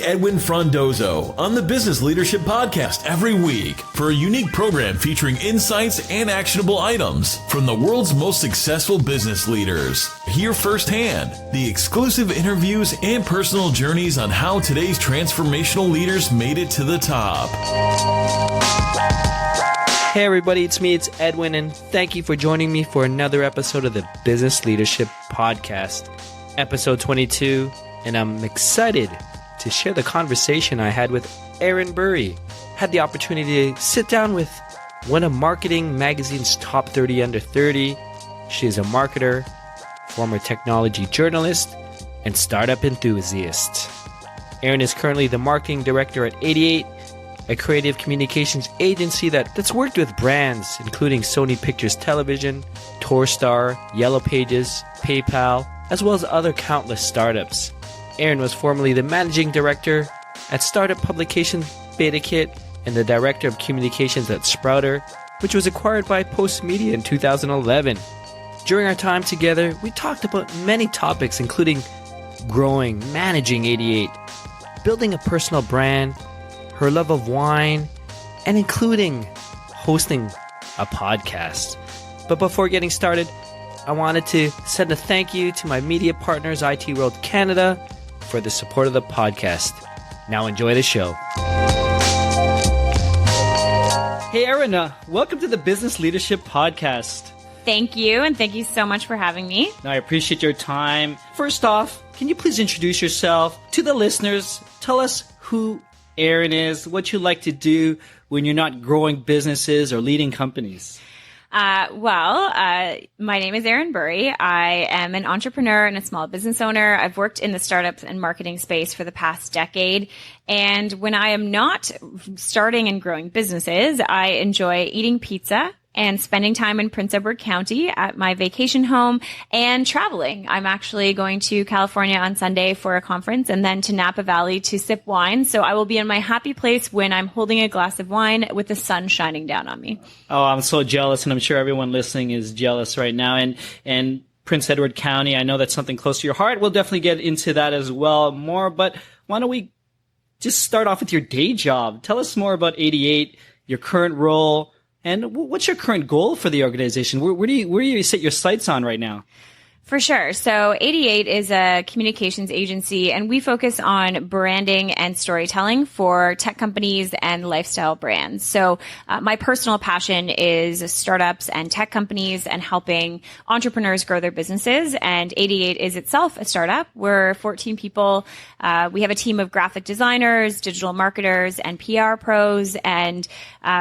Edwin Frondozo on the Business Leadership Podcast every week for a unique program featuring insights and actionable items from the world's most successful business leaders. Hear firsthand the exclusive interviews and personal journeys on how today's transformational leaders made it to the top. Hey everybody, it's Edwin, and thank you for joining me for another episode of the Business Leadership Podcast, episode 22, and I'm excited to share the conversation I had with Erin Bury. Had the opportunity to sit down with one of Marketing Magazine's top 30 under 30. She is a marketer, former technology journalist, and startup enthusiast. Erin is currently the marketing director at 88, a creative communications agency that's worked with brands including Sony Pictures Television, Torstar, Yellow Pages, PayPal, as well as other countless startups. Erin was formerly the managing director at startup publication BetaKit and the director of communications at Sprouter, which was acquired by Postmedia in 2011. During our time together, we talked about many topics including growing, managing 88, building a personal brand, her love of wine, and including hosting a podcast. But before getting started, I wanted to send a thank you to my media partners, IT World Canada, for the support of the podcast. Now enjoy the show. Hey, Erin, welcome to the Business Leadership Podcast. Thank you, and thank you so much for having me. I appreciate your time. First off, can you please introduce yourself to the listeners? Tell us who Erin is, what you like to do when you're not growing businesses or leading companies. My name is Erin Bury. I am an entrepreneur and a small business owner. I've worked in the startups and marketing space for the past decade. And when I am not starting and growing businesses, I enjoy eating pizza and spending time in Prince Edward County at my vacation home and traveling. I'm actually going to California on Sunday for a conference and then to Napa Valley to sip wine. So I will be in my happy place when I'm holding a glass of wine with the sun shining down on me. Oh, I'm so jealous, and I'm sure everyone listening is jealous right now. And Prince Edward County, I know that's something close to your heart. We'll definitely get into that as well more, but why don't we just start off with your day job? Tell us more about 88, your current role, and what's your current goal for the organization? Where do you set your sights on right now? For sure. So 88 is a communications agency, and we focus on branding and storytelling for tech companies and lifestyle brands. So my personal passion is startups and tech companies and helping entrepreneurs grow their businesses. And 88 is itself a startup. We're 14 people. We have a team of graphic designers, digital marketers, and PR pros, and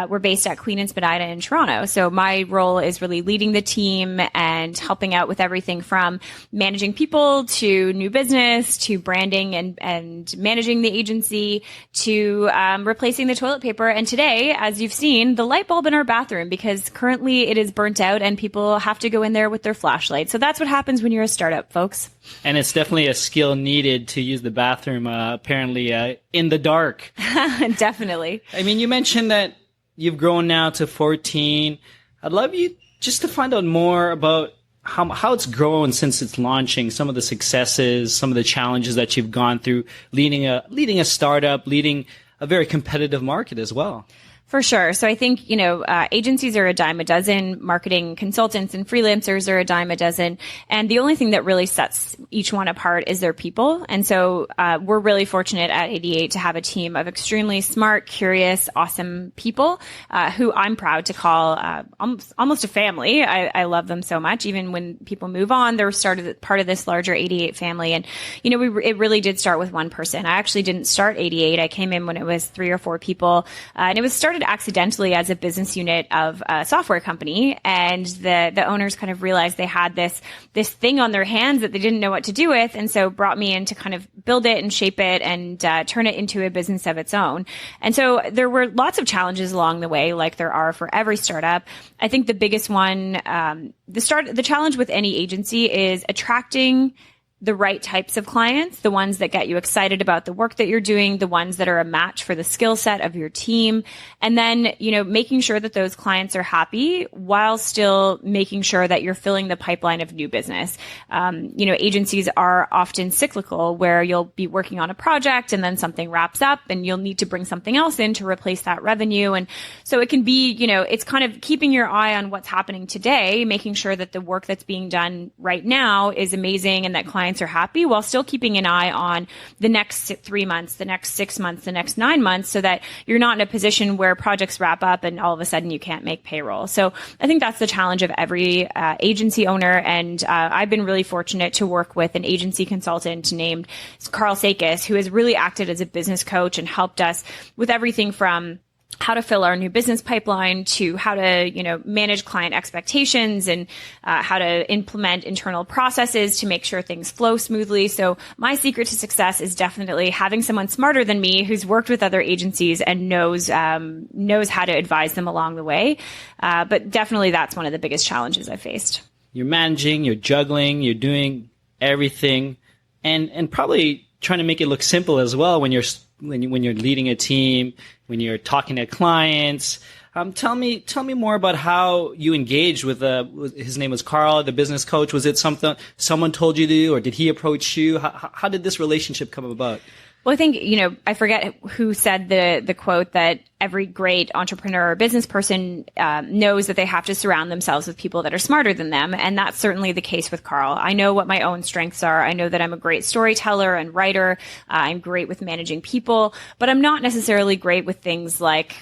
we're based at Queen and Spadina in Toronto. So my role is really leading the team and helping out with everything from managing people to new business to branding and managing the agency to replacing the toilet paper. And today, as you've seen, the light bulb in our bathroom, because currently it is burnt out and people have to go in there with their flashlight. So that's what happens when you're a startup, folks. And it's definitely a skill needed to use the bathroom, apparently, in the dark. Definitely. I mean, you mentioned that you've grown now to 14. I'd love you just to find out more about how it's grown since its launching, some of the successes, some of the challenges that you've gone through, leading a startup, leading a very competitive market as well. For sure. So I think, agencies are a dime a dozen, marketing consultants and freelancers are a dime a dozen. And the only thing that really sets each one apart is their people. And so we're really fortunate at 88 to have a team of extremely smart, curious, awesome people who I'm proud to call almost a family. I love them so much. Even when people move on, they're part of this larger 88 family. And, it really did start with one person. I actually didn't start 88. I came in when it was 3 or 4 people. And it was started accidentally as a business unit of a software company, and the owners kind of realized they had this thing on their hands that they didn't know what to do with, and so brought me in to kind of build it and shape it and turn it into a business of its own. And so there were lots of challenges along the way, like there are for every startup. I think the biggest one, the challenge with any agency is attracting the right types of clients, the ones that get you excited about the work that you're doing, the ones that are a match for the skill set of your team. And then, making sure that those clients are happy while still making sure that you're filling the pipeline of new business. Agencies are often cyclical where you'll be working on a project and then something wraps up and you'll need to bring something else in to replace that revenue. And so it can be, it's kind of keeping your eye on what's happening today, making sure that the work that's being done right now is amazing and that clients are happy while still keeping an eye on the next 3 months, the next 6 months, the next 9 months, so that you're not in a position where projects wrap up and all of a sudden you can't make payroll. So I think that's the challenge of every agency owner. And I've been really fortunate to work with an agency consultant named Carl Sakis, who has really acted as a business coach and helped us with everything from how to fill our new business pipeline to how to, manage client expectations and how to implement internal processes to make sure things flow smoothly. So my secret to success is definitely having someone smarter than me who's worked with other agencies and knows how to advise them along the way. But definitely that's one of the biggest challenges I've faced. You're managing, you're juggling, you're doing everything, and probably trying to make it look simple as well when you're leading a team, when you're talking to clients. Tell me more about how you engaged with his name was Carl, the business coach. Was it something someone told you to do, or did he approach you? How did this relationship come about? Well, I think, I forget who said the quote that every great entrepreneur or business person knows that they have to surround themselves with people that are smarter than them. And that's certainly the case with Carl. I know what my own strengths are. I know that I'm a great storyteller and writer. I'm great with managing people, but I'm not necessarily great with things like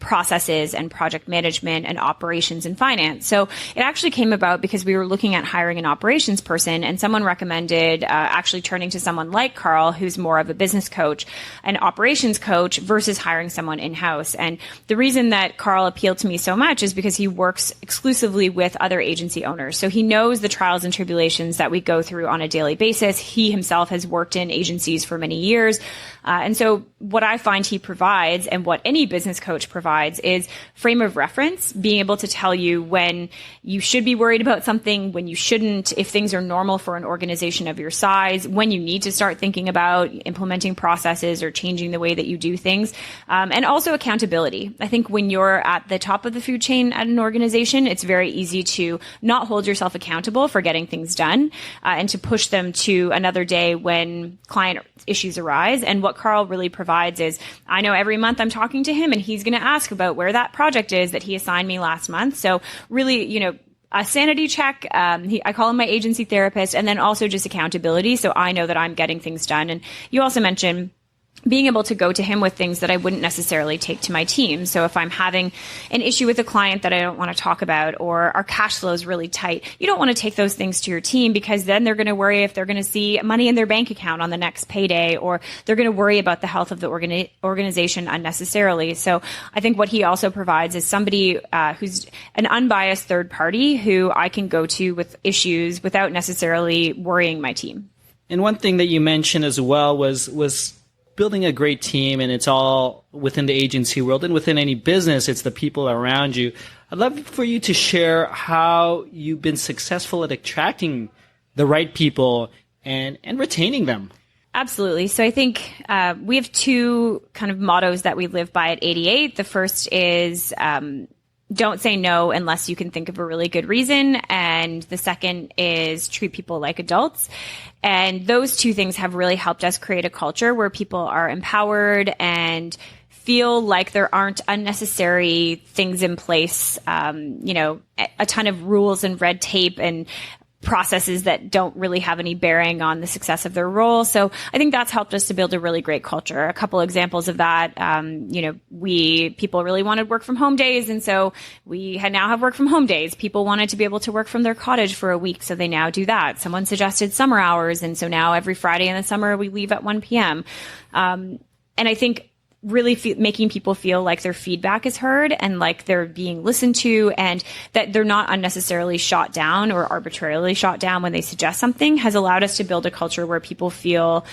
processes and project management and operations and finance. So it actually came about because we were looking at hiring an operations person, and someone recommended actually turning to someone like Carl, who's more of a business coach, an operations coach, versus hiring someone in-house. And the reason that Carl appealed to me so much is because he works exclusively with other agency owners. So he knows the trials and tribulations that we go through on a daily basis. He himself has worked in agencies for many years. And so what I find he provides, and what any business coach provides, is frame of reference, being able to tell you when you should be worried about something, when you shouldn't, if things are normal for an organization of your size, when you need to start thinking about implementing processes or changing the way that you do things, and also accountability. I think when you're at the top of the food chain at an organization, it's very easy to not hold yourself accountable for getting things done, and to push them to another day when client issues arise. And what Carl really provides is, I know every month I'm talking to him and he's going to ask about where that project is that he assigned me last month. So really, a sanity check. I call him my agency therapist, and then also just accountability. So I know that I'm getting things done. And you also mentioned being able to go to him with things that I wouldn't necessarily take to my team. So if I'm having an issue with a client that I don't want to talk about, or our cash flow is really tight, you don't want to take those things to your team, because then they're going to worry if they're going to see money in their bank account on the next payday, or they're going to worry about the health of the organization unnecessarily. So I think what he also provides is somebody who's an unbiased third party who I can go to with issues without necessarily worrying my team. And one thing that you mentioned as well was building a great team, and it's all within the agency world and within any business, it's the people around you. I'd love for you to share how you've been successful at attracting the right people and retaining them. Absolutely. So I think we have two kind of mottos that we live by at 88. The first is don't say no unless you can think of a really good reason. And the second is treat people like adults. And those two things have really helped us create a culture where people are empowered and feel like there aren't unnecessary things in place, a ton of rules and red tape and processes that don't really have any bearing on the success of their role. So I think that's helped us to build a really great culture. A couple examples of that, people really wanted work from home days. And so we now have work from home days. People wanted to be able to work from their cottage for a week. So they now do that. Someone suggested summer hours. And so now every Friday in the summer, we leave at 1 p.m. And I think really making people feel like their feedback is heard and like they're being listened to, and that they're not unnecessarily shot down or arbitrarily shot down when they suggest something, has allowed us to build a culture where people feel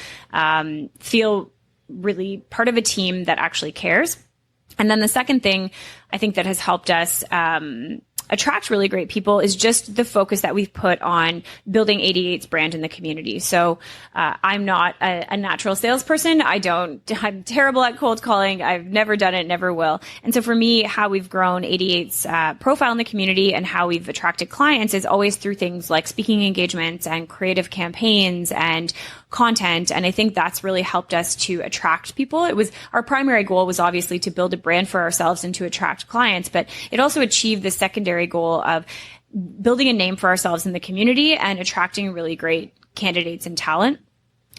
really part of a team that actually cares. And then the second thing I think that has helped us attract really great people is just the focus that we've put on building 88's brand in the community. So I'm not a natural salesperson. I'm terrible at cold calling. I've never done it, never will. And so for me, how we've grown 88's profile in the community and how we've attracted clients is always through things like speaking engagements and creative campaigns and content. And I think that's really helped us to attract people. Our primary goal was obviously to build a brand for ourselves and to attract clients, but it also achieved the secondary goal of building a name for ourselves in the community and attracting really great candidates and talent.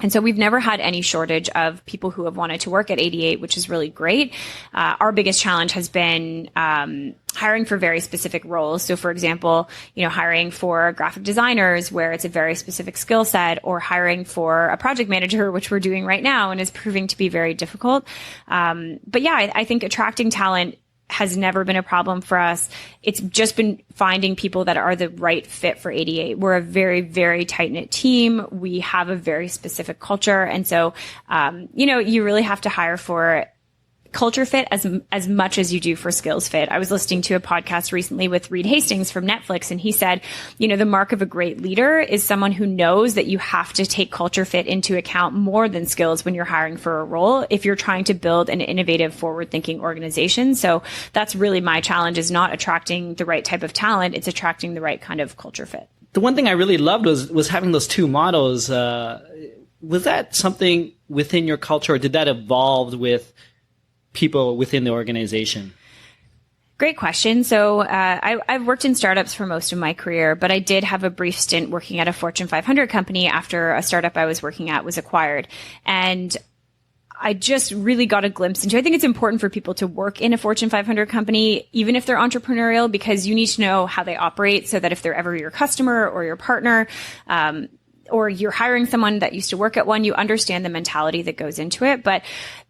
And so we've never had any shortage of people who have wanted to work at 88, which is really great. Our biggest challenge has been hiring for very specific roles. So for example, hiring for graphic designers where it's a very specific skill set, or hiring for a project manager, which we're doing right now and is proving to be very difficult. But yeah, I think attracting talent has never been a problem for us. It's just been finding people that are the right fit for 88. We're a very, very tight-knit team. We have a very specific culture. And so, you really have to hire for culture fit as much as you do for skills fit. I was listening to a podcast recently with Reed Hastings from Netflix, and he said, the mark of a great leader is someone who knows that you have to take culture fit into account more than skills when you're hiring for a role if you're trying to build an innovative, forward-thinking organization. So that's really my challenge, is not attracting the right type of talent. It's attracting the right kind of culture fit. The one thing I really loved was having those two models. Was that something within your culture, or did that evolve with people within the organization? Great question. So I've worked in startups for most of my career, but I did have a brief stint working at a Fortune 500 company after a startup I was working at was acquired. And I just really got a glimpse into, I think it's important for people to work in a Fortune 500 company, even if they're entrepreneurial, because you need to know how they operate so that if they're ever your customer or your partner, or you're hiring someone that used to work at one, you understand the mentality that goes into it. But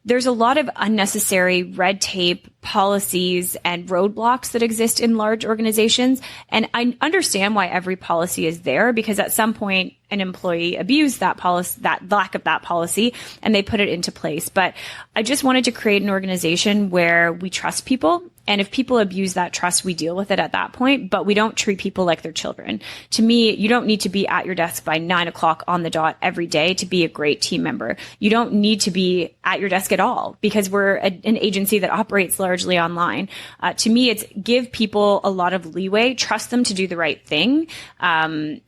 there's a lot of unnecessary red tape, policies, and roadblocks that exist in large organizations. And I understand why every policy is there, because at some point an employee abused that policy, that lack of that policy, and they put it into place. But I just wanted to create an organization where we trust people. And if people abuse that trust, we deal with it at that point, but we don't treat people like they're children. To me, you don't need to be at your desk by 9:00 on the dot every day to be a great team member. You don't need to be at your desk at all, because we're an agency that operates largely online. To me, it's give people a lot of leeway, trust them to do the right thing. And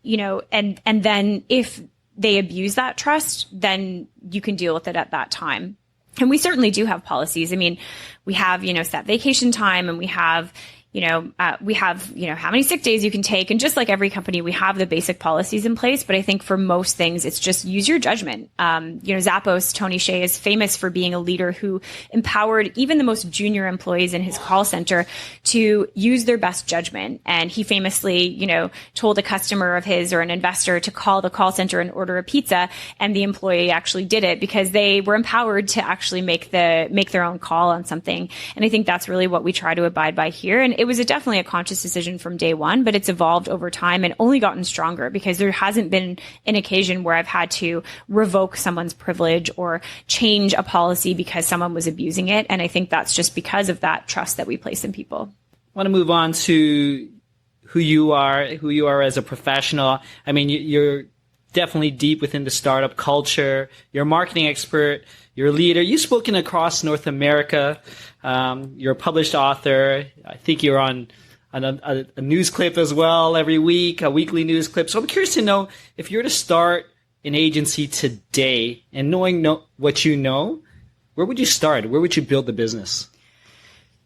then if they abuse that trust, then you can deal with it at that time. And we certainly do have policies. I mean, we have, set vacation time, and we have, how many sick days you can take. And just like every company, we have the basic policies in place. But I think for most things, it's just use your judgment. Zappos, Tony Hsieh, is famous for being a leader who empowered even the most junior employees in his call center to use their best judgment. And he famously, told a customer of his or an investor to call the call center and order a pizza. And the employee actually did it because they were empowered to actually make their own call on something. And I think that's really what we try to abide by here. And it was definitely a conscious decision from day one, but it's evolved over time and only gotten stronger, because there hasn't been an occasion where I've had to revoke someone's privilege or change a policy because someone was abusing it. And I think that's just because of that trust that we place in people. I want to move on to who you are as a professional. I mean, you're definitely deep within the startup culture. You're a marketing expert. You're a leader. You've spoken across North America. You're a published author. I think you're on a news clip as well every week, a weekly news clip. So I'm curious to know, if you were to start an agency today and knowing what you know, where would you start? Where would you build the business?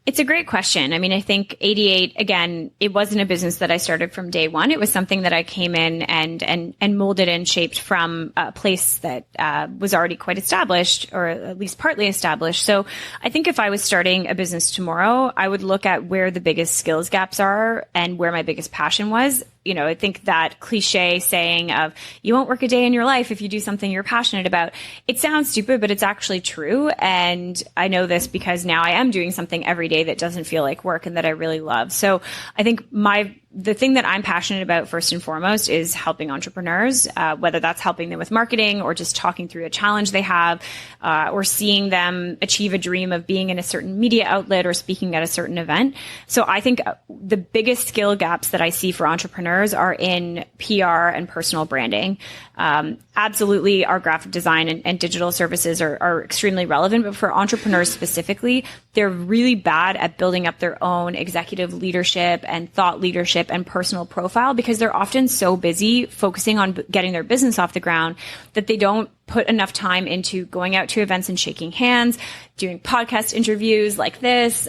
It's a great question. I mean, I think 88, again, it wasn't a business that I started from day one. It was something that I came in and molded and shaped from a place that was already quite established, or at least partly established. So I think if I was starting a business tomorrow, I would look at where the biggest skills gaps are and where my biggest passion was. I think that cliche saying of you won't work a day in your life if you do something you're passionate about, it sounds stupid, but it's actually true. And I know this because now I am doing something every day that doesn't feel like work and that I really love. So I think my the thing that I'm passionate about first and foremost is helping entrepreneurs, whether that's helping them with marketing or just talking through a challenge they have, or seeing them achieve a dream of being in a certain media outlet or speaking at a certain event. So I think the biggest skill gaps that I see for entrepreneurs are in PR and personal branding. Absolutely, our graphic design and digital services are extremely relevant, but for entrepreneurs specifically, they're really bad at building up their own executive leadership and thought leadership and personal profile because they're often so busy focusing on getting their business off the ground that they don't put enough time into going out to events and shaking hands, doing podcast interviews like this,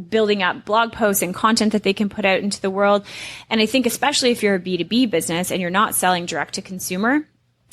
building up blog posts and content that they can put out into the world. And I think especially if you're a B2B business and you're not selling direct to consumer,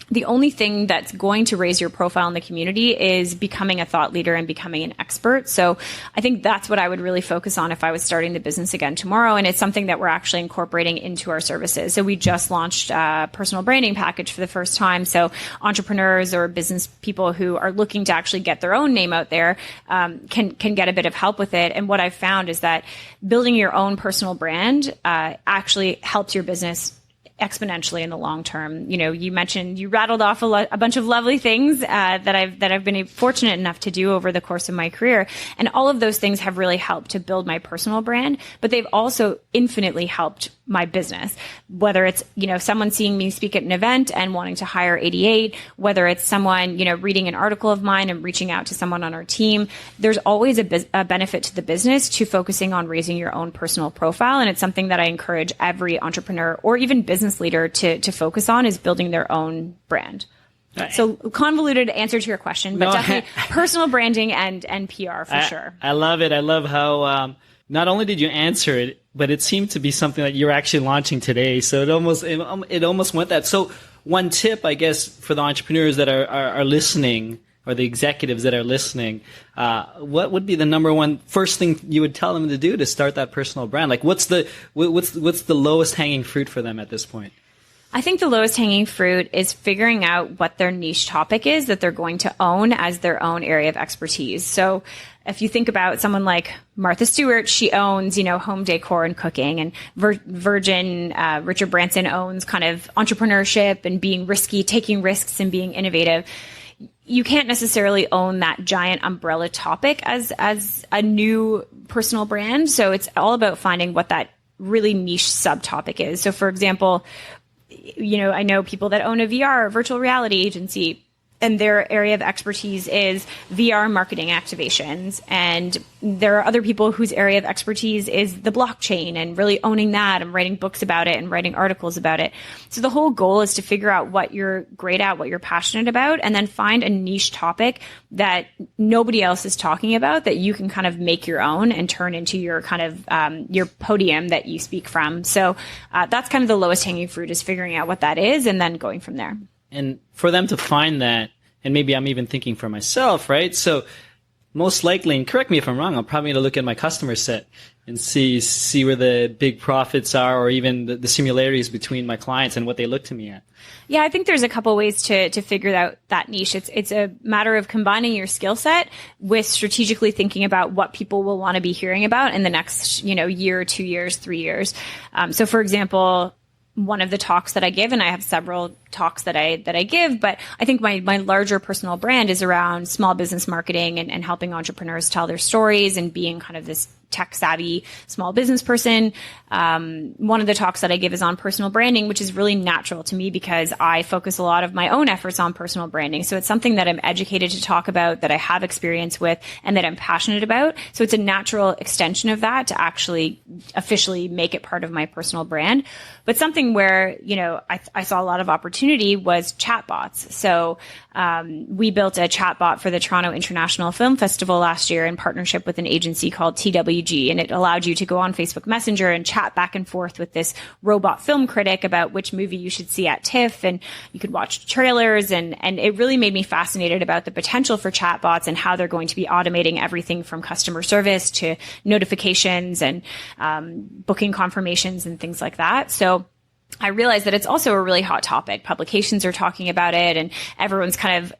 the only thing that's going to raise your profile in the community is becoming a thought leader and becoming an expert. So I think that's what I would really focus on if I was starting the business again tomorrow. And it's something that we're actually incorporating into our services. So we just launched a personal branding package for the first time. So entrepreneurs or business people who are looking to actually get their own name out there can get a bit of help with it. And what I've found is that building your own personal brand actually helps your business exponentially in the long term. You rattled off a bunch of lovely things that I've been fortunate enough to do over the course of my career, and all of those things have really helped to build my personal brand. But they've also infinitely helped my business. Whether it's someone seeing me speak at an event and wanting to hire 88, whether it's someone reading an article of mine and reaching out to someone on our team, there's always a benefit to the business to focusing on raising your own personal profile, and it's something that I encourage every entrepreneur or even business leader to focus on is building their own brand. So convoluted answer to your question, but definitely personal branding and PR for sure. I love it. I love how not only did you answer it, but it seemed to be something that you're actually launching today. So it almost went that. So one tip, I guess, for the entrepreneurs that are listening, or the executives that are listening, what would be the number one first thing you would tell them to do to start that personal brand? Like what's the lowest hanging fruit for them at this point? I think the lowest hanging fruit is figuring out what their niche topic is that they're going to own as their own area of expertise. So if you think about someone like Martha Stewart, she owns, home decor and cooking, and Virgin, Richard Branson owns kind of entrepreneurship and being risky, taking risks and being innovative. You can't necessarily own that giant umbrella topic as a new personal brand. So it's all about finding what that really niche subtopic is. So for example, I know people that own a VR, virtual reality agency, and their area of expertise is VR marketing activations. And there are other people whose area of expertise is the blockchain and really owning that and writing books about it and writing articles about it. So the whole goal is to figure out what you're great at, what you're passionate about, and then find a niche topic that nobody else is talking about that you can kind of make your own and turn into your kind of your podium that you speak from. So that's kind of the lowest hanging fruit, is figuring out what that is and then going from there. And for them to find that, and maybe I'm even thinking for myself, right? So most likely, and correct me if I'm wrong, I'm probably going to look at my customer set and see where the big profits are, or even the similarities between my clients and what they look to me at. Yeah, I think there's a couple ways to figure out that niche. It's a matter of combining your skill set with strategically thinking about what people will want to be hearing about in the next, year, 2 years, 3 years. So for example, one of the talks that I give, and I have several talks that I give, but I think my larger personal brand is around small business marketing and helping entrepreneurs tell their stories and being kind of this tech savvy small business person. One of the talks that I give is on personal branding, which is really natural to me because I focus a lot of my own efforts on personal branding. So it's something that I'm educated to talk about, that I have experience with, and that I'm passionate about. So it's a natural extension of that to actually officially make it part of my personal brand. But something where, I saw a lot of opportunity was chatbots. So we built a chatbot for the Toronto International Film Festival last year in partnership with an agency called TWG. And it allowed you to go on Facebook Messenger and chat back and forth with this robot film critic about which movie you should see at TIFF. And you could watch trailers. And it really made me fascinated about the potential for chatbots and how they're going to be automating everything from customer service to notifications and booking confirmations and things like that. So I realized that it's also a really hot topic. Publications are talking about it, and everyone's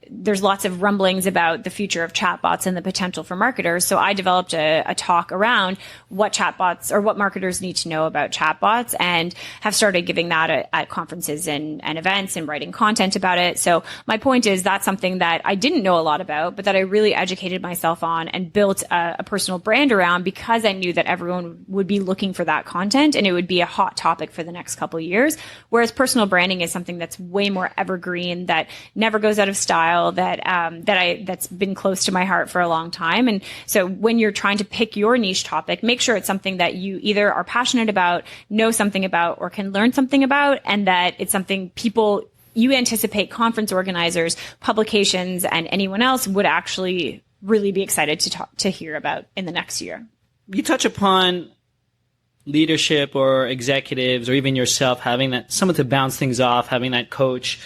there's lots of rumblings about the future of chatbots and the potential for marketers. So I developed a talk around what chatbots or what marketers need to know about chatbots, and have started giving that at conferences and events and writing content about it. So my point is that's something that I didn't know a lot about, but that I really educated myself on and built a personal brand around, because I knew that everyone would be looking for that content and it would be a hot topic for the next couple of years. Whereas personal branding is something that's way more evergreen, that never goes out of style, that's been close to my heart for a long time. And so when you're trying to pick your niche topic, make sure it's something that you either are passionate about, know something about, or can learn something about, and that it's something you anticipate conference organizers, publications, and anyone else would actually really be excited to hear about in the next year. You touch upon leadership or executives or even yourself having that someone to bounce things off, having that coach.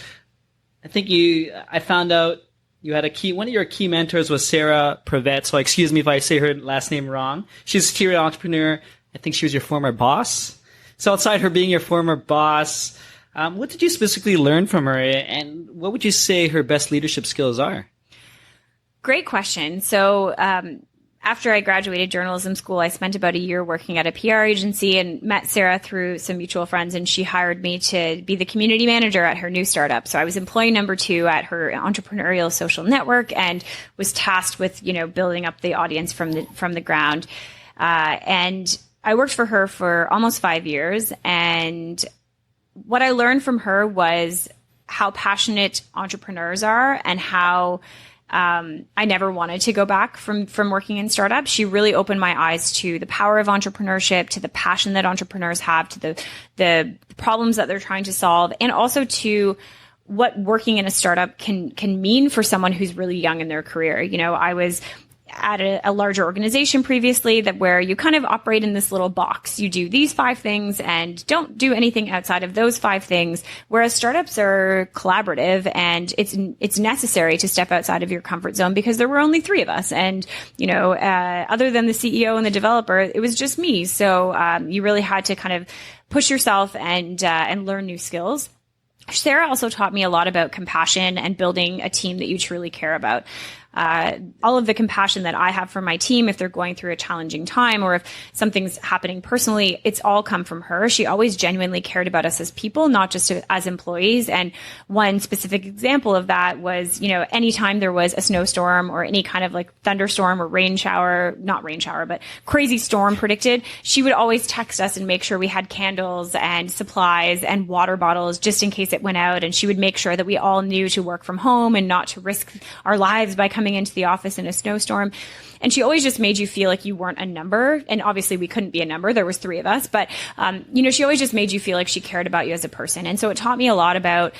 I found out you had one of your key mentors was Sarah Prevet. So excuse me if I say her last name wrong. She's a serial entrepreneur. I think she was your former boss. So outside her being your former boss, what did you specifically learn from her, and what would you say her best leadership skills are? Great question. So, after I graduated journalism school, I spent about a year working at a PR agency and met Sarah through some mutual friends, and she hired me to be the community manager at her new startup. So I was employee number 2 at her entrepreneurial social network, and was tasked with, building up the audience from the ground. And I worked for her for almost 5 years. And what I learned from her was how passionate entrepreneurs are, and how I never wanted to go back from working in startups. She really opened my eyes to the power of entrepreneurship, to the passion that entrepreneurs have, to the problems that they're trying to solve, and also to what working in a startup can mean for someone who's really young in their career. I was at a larger organization previously where you kind of operate in this little box. You do these 5 things and don't do anything outside of those 5 things. Whereas startups are collaborative, and it's necessary to step outside of your comfort zone, because there were only 3 of us. And, other than the CEO and the developer, it was just me. So, you really had to kind of push yourself and learn new skills. Sarah also taught me a lot about compassion and building a team that you truly care about. All of the compassion that I have for my team, if they're going through a challenging time or if something's happening personally, it's all come from her. She always genuinely cared about us as people, not just as employees. And one specific example of that was, anytime there was a snowstorm or any kind of thunderstorm or but crazy storm predicted, she would always text us and make sure we had candles and supplies and water bottles just in case it went out. And she would make sure that we all knew to work from home and not to risk our lives by coming into the office in a snowstorm. And she always just made you feel like you weren't a number. And obviously we couldn't be a number. There was 3 of us, but, she always just made you feel like she cared about you as a person. And so it taught me a lot about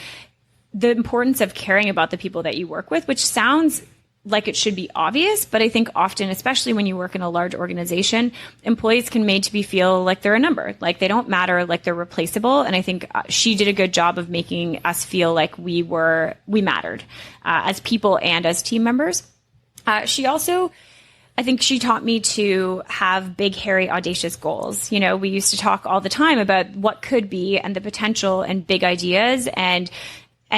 the importance of caring about the people that you work with, which sounds like it should be obvious, but I think often, especially when you work in a large organization, employees can made to be feel like they're a number, like they don't matter, like they're replaceable. And I think she did a good job of making us feel like we mattered as people and as team members. I think she taught me to have big, hairy, audacious goals. We used to talk all the time about what could be and the potential and big ideas, and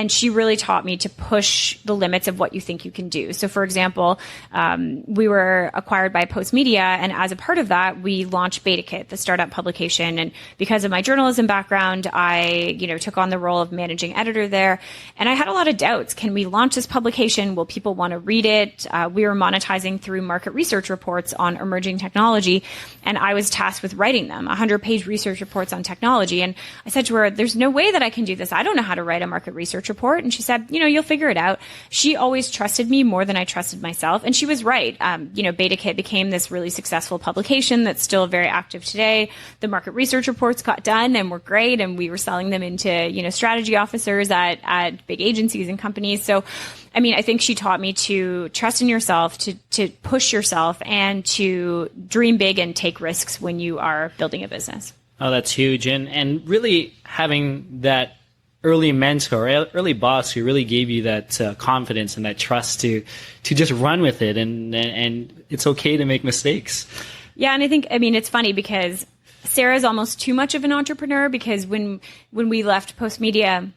she really taught me to push the limits of what you think you can do. So, for example, we were acquired by Postmedia, and as a part of that, we launched BetaKit, the startup publication. And because of my journalism background, I, took on the role of managing editor there. And I had a lot of doubts. Can we launch this publication? Will people want to read it? We were monetizing through market research reports on emerging technology, and I was tasked with writing them, 100-page research reports on technology. And I said to her, there's no way that I can do this. I don't know how to write a market research report. And she said, you'll figure it out. She always trusted me more than I trusted myself. And she was right. BetaKit became this really successful publication that's still very active today. The market research reports got done and were great. And we were selling them into, strategy officers at big agencies and companies. So, I think she taught me to trust in yourself, to push yourself, and to dream big and take risks when you are building a business. Oh, that's huge. And really having that early mentor, early boss who really gave you that confidence and that trust to just run with it, and it's okay to make mistakes. Yeah, and I think, it's funny because Sarah's almost too much of an entrepreneur, because when we left Postmedia,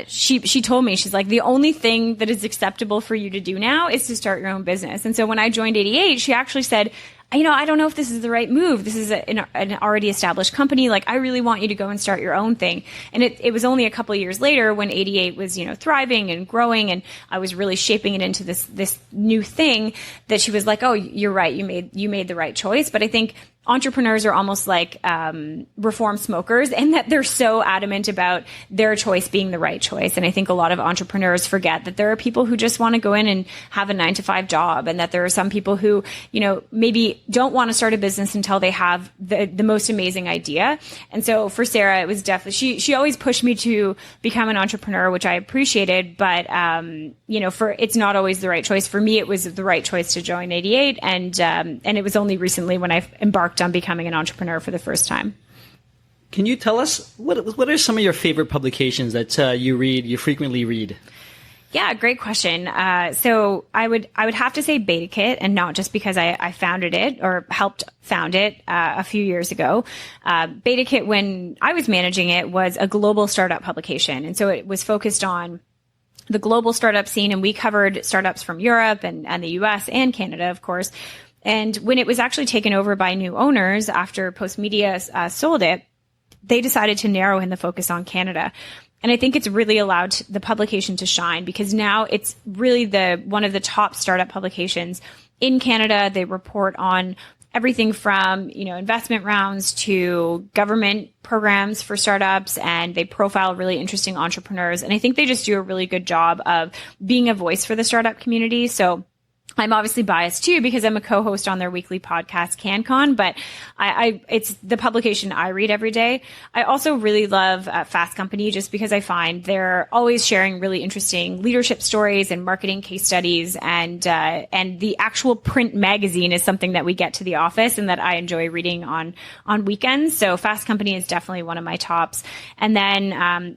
she told me, she's like, the only thing that is acceptable for you to do now is to start your own business. And so when I joined 88, she actually said, I don't know if this is the right move. This is an already established company. Like, I really want you to go and start your own thing. And it was only a couple of years later, when 88 was, thriving and growing, and I was really shaping it into this new thing, that she was like, oh, you're right. You made the right choice. But I think entrepreneurs are almost like reformed smokers, and that they're so adamant about their choice being the right choice. And I think a lot of entrepreneurs forget that there are people who just want to go in and have a 9-to-5 job, and that there are some people who, maybe don't want to start a business until they have the most amazing idea. And so for Sarah, it was definitely, she always pushed me to become an entrepreneur, which I appreciated, but it's not always the right choice. For me, it was the right choice to join 88, and it was only recently when I embarked on becoming an entrepreneur for the first time. Can you tell us what are some of your favorite publications that you frequently read? Yeah, great question. So I would have to say BetaKit, and not just because I founded it or helped found it a few years ago. BetaKit, when I was managing it, was a global startup publication, and so it was focused on the global startup scene, and we covered startups from Europe and the US and Canada, of course. And when it was actually taken over by new owners after Postmedia sold it, they decided to narrow in the focus on Canada. And I think it's really allowed the publication to shine, because now it's really one of the top startup publications in Canada. They report on everything from, investment rounds to government programs for startups, and they profile really interesting entrepreneurs. And I think they just do a really good job of being a voice for the startup community. So I'm obviously biased too, because I'm a co-host on their weekly podcast, CanCon, but it's the publication I read every day. I also really love Fast Company, just because I find they're always sharing really interesting leadership stories and marketing case studies, and the actual print magazine is something that we get to the office and that I enjoy reading on weekends. So Fast Company is definitely one of my tops. And then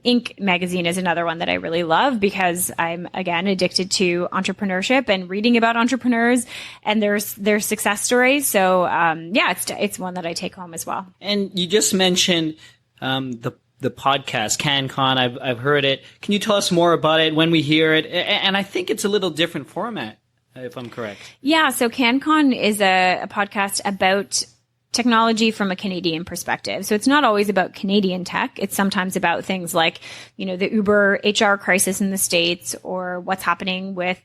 Inc. magazine is another one that I really love, because I'm, again, addicted to entrepreneurship and reading about entrepreneurs and their success stories. So it's one that I take home as well. And you just mentioned the podcast CanCon. I've heard it. Can you tell us more about it, when we hear it? And I think it's a little different format, if I'm correct. Yeah. So CanCon is a podcast about technology from a Canadian perspective. So it's not always about Canadian tech. It's sometimes about things like, the Uber HR crisis in the States, or what's happening with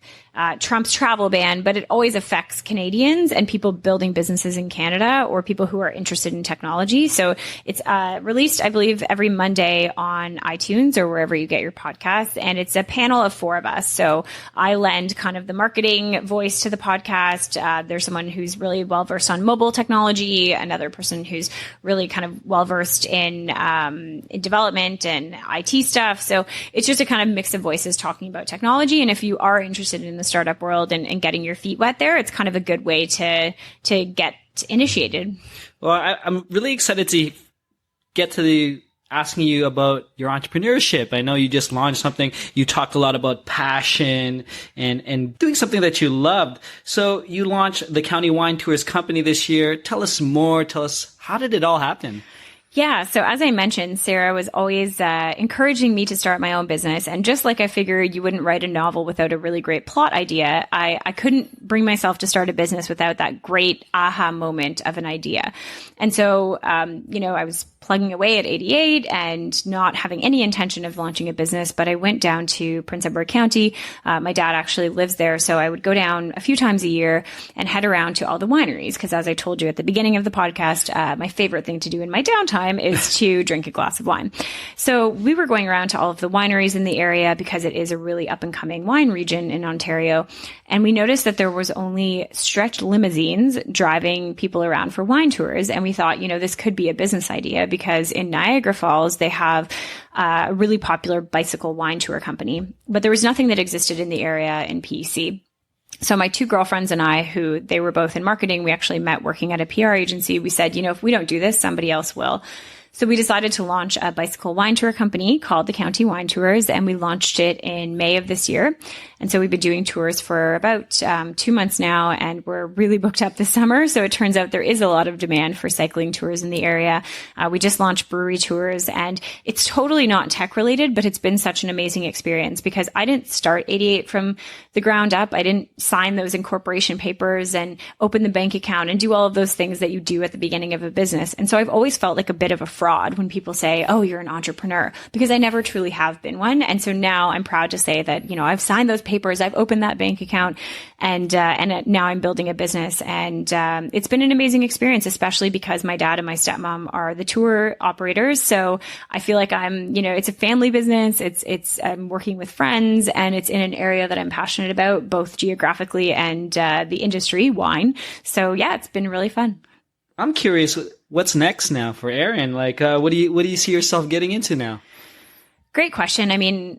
Trump's travel ban, but it always affects Canadians and people building businesses in Canada, or people who are interested in technology. So it's released, I believe, every Monday on iTunes or wherever you get your podcasts. And it's a panel of 4 of us. So I lend kind of the marketing voice to the podcast. There's someone who's really well-versed on mobile technology, another person who's really kind of well-versed in development and IT stuff. So it's just a kind of mix of voices talking about technology. And if you are interested in the startup world and getting your feet wet there, it's kind of a good way to get initiated. Well, I'm really excited to get to asking you about your entrepreneurship. I know you just launched something. You talked a lot about passion and doing something that you loved. So you launched the County Wine Tours Company this year. Tell us more. Tell us, how did it all happen? Yeah. So as I mentioned, Sarah was always encouraging me to start my own business. And just like I figured you wouldn't write a novel without a really great plot idea, I couldn't bring myself to start a business without that great aha moment of an idea. And so, I was plugging away at 88 and not having any intention of launching a business, but I went down to Prince Edward County. My dad actually lives there, so I would go down a few times a year and head around to all the wineries, because as I told you at the beginning of the podcast, my favorite thing to do in my downtime is to drink a glass of wine. So we were going around to all of the wineries in the area, because it is a really up-and-coming wine region in Ontario, and we noticed that there was only stretched limousines driving people around for wine tours, and we thought, this could be a business idea, because in Niagara Falls, they have a really popular bicycle wine tour company, but there was nothing that existed in the area in PEC. So my 2 girlfriends and I, who they were both in marketing, we actually met working at a PR agency. We said, if we don't do this, somebody else will. So we decided to launch a bicycle wine tour company called the County Wine Tours, and we launched it in May of this year. And so we've been doing tours for about 2 months now, and we're really booked up this summer. So it turns out there is a lot of demand for cycling tours in the area. We just launched brewery tours, and it's totally not tech related, but it's been such an amazing experience because I didn't start 88 from the ground up. I didn't sign those incorporation papers and open the bank account and do all of those things that you do at the beginning of a business. And so I've always felt like a bit of a fraud when people say, oh, you're an entrepreneur, because I never truly have been one. And so now I'm proud to say that, I've signed those papers, I've opened that bank account, and now I'm building a business. And it's been an amazing experience, especially because my dad and my stepmom are the tour operators. So I feel like it's a family business. I'm working with friends, and it's in an area that I'm passionate about, both geographically and the industry, wine. So yeah, it's been really fun. I'm curious, what's next now for Erin? Like, what do you see yourself getting into now? Great question. I mean,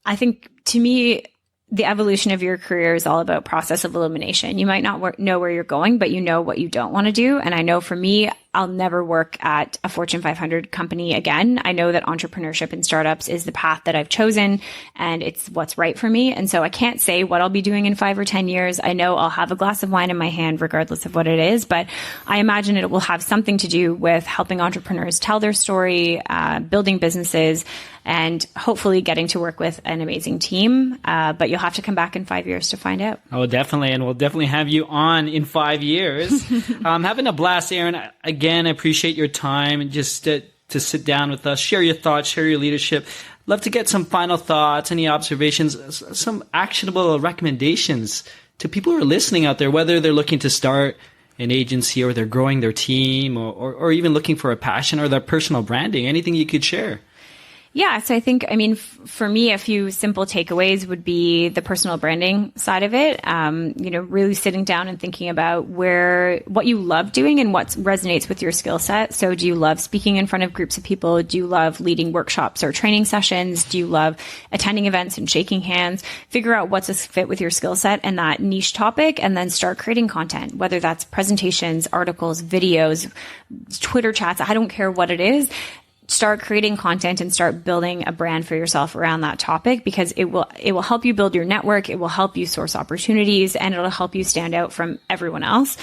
I think to me, the evolution of your career is all about process of elimination. You might not know where you're going, but you know what you don't want to do. And I know for me, I'll never work at a Fortune 500 company again. I know that entrepreneurship and startups is the path that I've chosen, and it's what's right for me. And so I can't say what I'll be doing in 5 or 10 years. I know I'll have a glass of wine in my hand regardless of what it is, but I imagine it will have something to do with helping entrepreneurs tell their story, building businesses, and hopefully getting to work with an amazing team. But you'll have to come back in 5 years to find out. Oh, definitely. And we'll definitely have you on in 5 years. Having a blast, Erin. Again, I appreciate your time and just to sit down with us, share your thoughts, share your leadership. Love to get some final thoughts, any observations, some actionable recommendations to people who are listening out there, whether they're looking to start an agency or they're growing their team or even looking for a passion or their personal branding. Anything you could share? Yeah. So I think, for me, a few simple takeaways would be the personal branding side of it. Really sitting down and thinking about what you love doing and what resonates with your skill set. So do you love speaking in front of groups of people? Do you love leading workshops or training sessions? Do you love attending events and shaking hands? Figure out what's a fit with your skill set and that niche topic, and then start creating content, whether that's presentations, articles, videos, Twitter chats. I don't care what it is. Start creating content and start building a brand for yourself around that topic, because it will help you build your network. It will help you source opportunities, and it'll help you stand out from everyone else.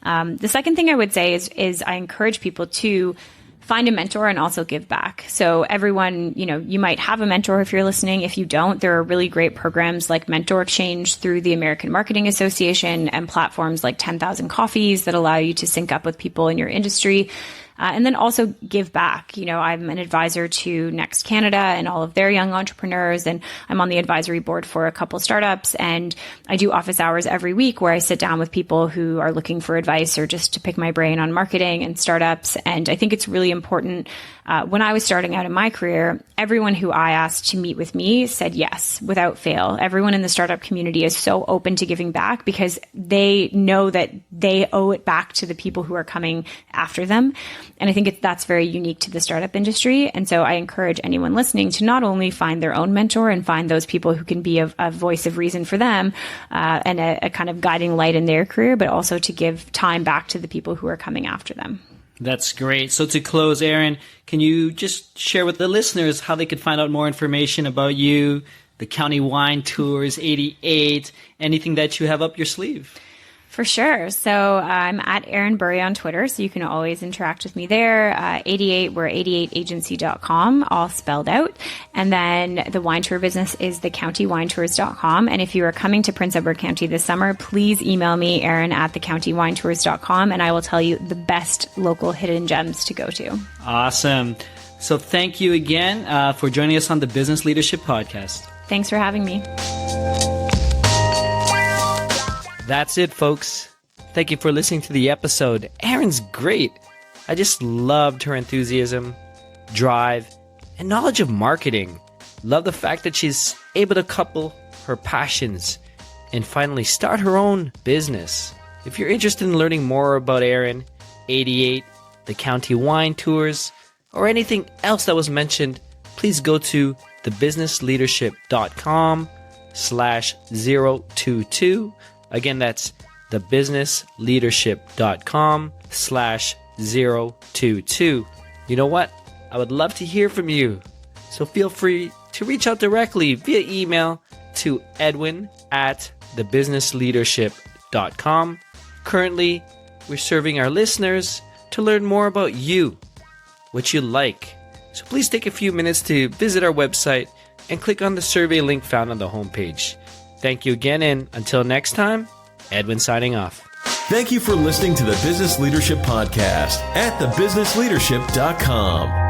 The second thing I would say is I encourage people to find a mentor and also give back. So everyone, you might have a mentor if you're listening. If you don't, there are really great programs like Mentor Exchange through the American Marketing Association and platforms like 10,000 Coffees that allow you to sync up with people in your industry. And then also give back. I'm an advisor to Next Canada and all of their young entrepreneurs, and I'm on the advisory board for a couple startups, and I do office hours every week where I sit down with people who are looking for advice or just to pick my brain on marketing and startups. And I think it's really important. When I was starting out in my career, everyone who I asked to meet with me said yes, without fail. Everyone in the startup community is so open to giving back because they know that they owe it back to the people who are coming after them. And I think that's very unique to the startup industry. And so I encourage anyone listening to not only find their own mentor and find those people who can be a voice of reason for them and a kind of guiding light in their career, but also to give time back to the people who are coming after them. That's great. So to close, Erin, can you just share with the listeners how they could find out more information about you, the County Wine Tours, 88, anything that you have up your sleeve? For sure. So I'm at Erin Bury on Twitter, so you can always interact with me there. 88, we're 88agency.com, all spelled out. And then the wine tour business is thecountyWineTours.com. And if you are coming to Prince Edward County this summer, please email me, Erin at thecountyWineTours.com, and I will tell you the best local hidden gems to go to. Awesome. So thank you again for joining us on the Business Leadership Podcast. Thanks for having me. That's it, folks. Thank you for listening to the episode. Erin's great. I just loved her enthusiasm, drive, and knowledge of marketing. Love the fact that she's able to couple her passions and finally start her own business. If you're interested in learning more about Erin, 88, the County Wine Tours, or anything else that was mentioned, please go to thebusinessleadership.com/022. Again, that's thebusinessleadership.com/022. You know what? I would love to hear from you. So feel free to reach out directly via email to edwin@thebusinessleadership.com. Currently, we're serving our listeners to learn more about you, what you like. So please take a few minutes to visit our website and click on the survey link found on the homepage. Thank you again, and until next time, Edwin signing off. Thank you for listening to the Business Leadership Podcast at thebusinessleadership.com.